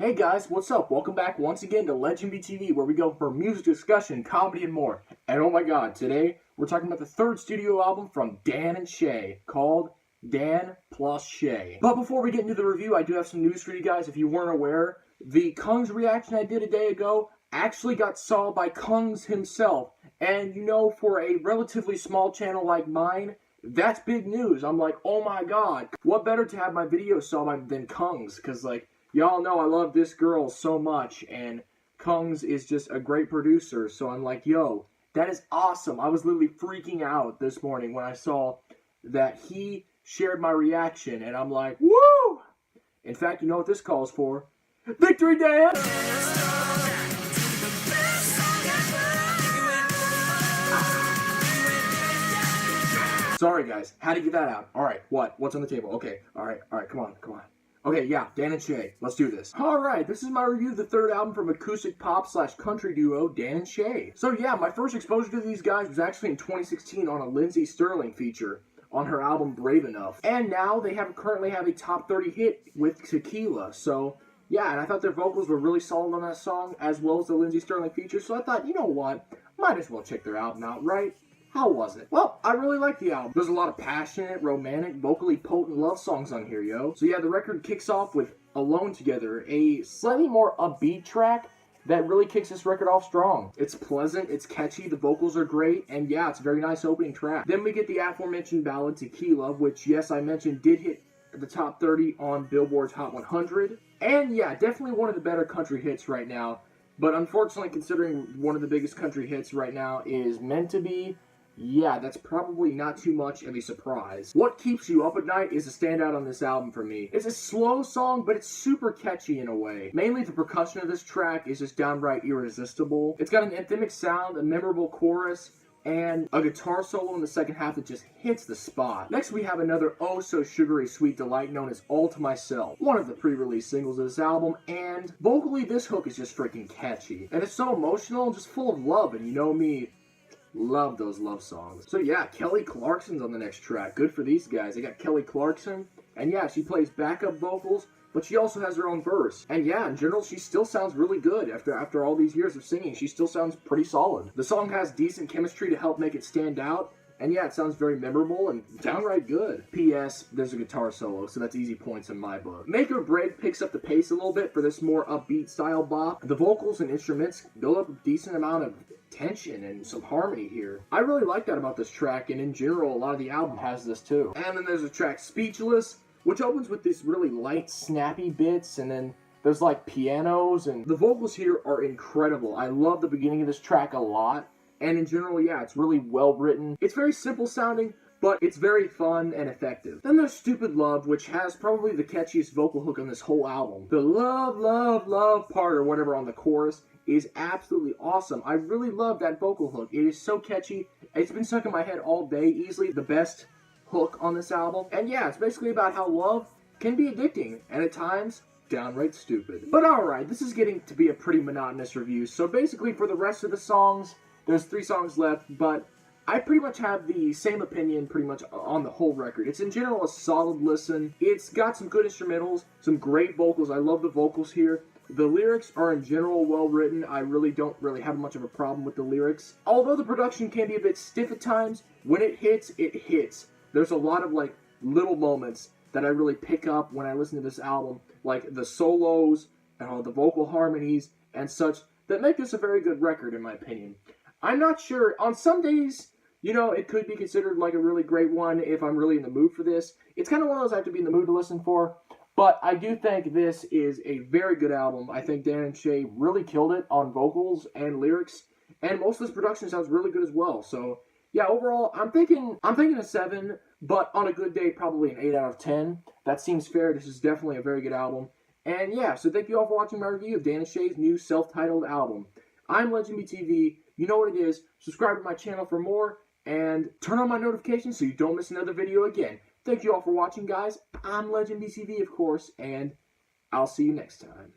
Hey guys, what's up? Welcome back once again to LegendBTV, where we go for music discussion, comedy, and more. And oh my god, today we're talking about the third studio album from Dan and Shay, called Dan plus Shay. But before we get into the review, I do have some news for you guys. If you weren't aware, the Kungs reaction I did a day ago actually got saw by Kungs himself. And you know, for a relatively small channel like mine, that's big news. I'm like, oh my god, what better to have my video saw by than Kungs? Because like, y'all know I love this girl so much, and Kungs is just a great producer, so I'm like, yo, that is awesome. I was literally freaking out this morning when I saw that he shared my reaction, and I'm like, woo! In fact, you know what this calls for? Victory Dance! Sorry guys, had to get that out. Alright, what's on the table? Okay, alright, come on. Okay, yeah, Dan and Shay. Let's do this. Alright, this is my review of the third album from acoustic pop / country duo Dan and Shay. So yeah, my first exposure to these guys was actually in 2016 on a Lindsey Stirling feature on her album Brave Enough. And now they currently have a top 30 hit with Tequila. So yeah, and I thought their vocals were really solid on that song, as well as the Lindsey Stirling feature. So I thought, you know what, might as well check their album out, right? How was it? Well, I really like the album. There's a lot of passionate, romantic, vocally potent love songs on here, yo. So yeah, the record kicks off with Alone Together, a slightly more upbeat track that really kicks this record off strong. It's pleasant, it's catchy, the vocals are great, and yeah, it's a very nice opening track. Then we get the aforementioned ballad Tequila, which, yes, I mentioned, did hit the top 30 on Billboard's Hot 100. And yeah, definitely one of the better country hits right now. But unfortunately, considering one of the biggest country hits right now is Meant to Be, yeah, that's probably not too much of a surprise. What Keeps You Up at Night is a standout on this album for me. It's a slow song, but it's super catchy in a way. Mainly the percussion of this track is just downright irresistible. It's got an anthemic sound, a memorable chorus, and a guitar solo in the second half that just hits the spot. Next we have another oh-so-sugary sweet delight known as All to Myself, one of the pre-release singles of this album, and vocally this hook is just freaking catchy. And it's so emotional and just full of love, and you know me, love those love songs. So yeah, Kelly Clarkson's on the next track. Good for these guys. They got Kelly Clarkson, and yeah, she plays backup vocals, but she also has her own verse. And yeah, in general, she still sounds really good. After all these years of singing, she still sounds pretty solid. The song has decent chemistry to help make it stand out, and yeah, it sounds very memorable and downright good. P.S. There's a guitar solo, so that's easy points in my book. Make or Break picks up the pace a little bit for this more upbeat style bop. The vocals and instruments build up a decent amount of tension and some harmony here. I really like that about this track, and in general, a lot of the album has this too. And then there's a track Speechless, which opens with these really light, snappy bits, and then there's like pianos, and the vocals here are incredible. I love the beginning of this track a lot. And in general, yeah, it's really well written. It's very simple sounding, but it's very fun and effective. Then there's Stupid Love, which has probably the catchiest vocal hook on this whole album. The love, love, love part, or whatever on the chorus, is absolutely awesome. I really love that vocal hook. It is so catchy. It's been stuck in my head all day. Easily the best hook on this album. And yeah, it's basically about how love can be addicting, and at times, downright stupid. But alright, this is getting to be a pretty monotonous review, so basically for the rest of the songs, there's 3 songs left, but I pretty much have the same opinion pretty much on the whole record. It's in general a solid listen. It's got some good instrumentals, some great vocals. I love the vocals here. The lyrics are in general well written. I don't really have much of a problem with the lyrics. Although the production can be a bit stiff at times, when it hits, it hits. There's a lot of like little moments that I really pick up when I listen to this album, like the solos, and the vocal harmonies, and such, that make this a very good record in my opinion. I'm not sure. On some days, you know, it could be considered like a really great one if I'm really in the mood for this. It's kind of one of those I have to be in the mood to listen for. But I do think this is a very good album. I think Dan and Shay really killed it on vocals and lyrics. And most of this production sounds really good as well. So, yeah, overall, I'm thinking a 7. But on a good day, probably an 8 out of 10. That seems fair. This is definitely a very good album. And yeah, so thank you all for watching my review of Dan and Shay's new self-titled album. I'm LegendBTV. You know what it is. Subscribe to my channel for more, and turn on my notifications so you don't miss another video again. Thank you all for watching, guys. I'm LegendBTV, of course, and I'll see you next time.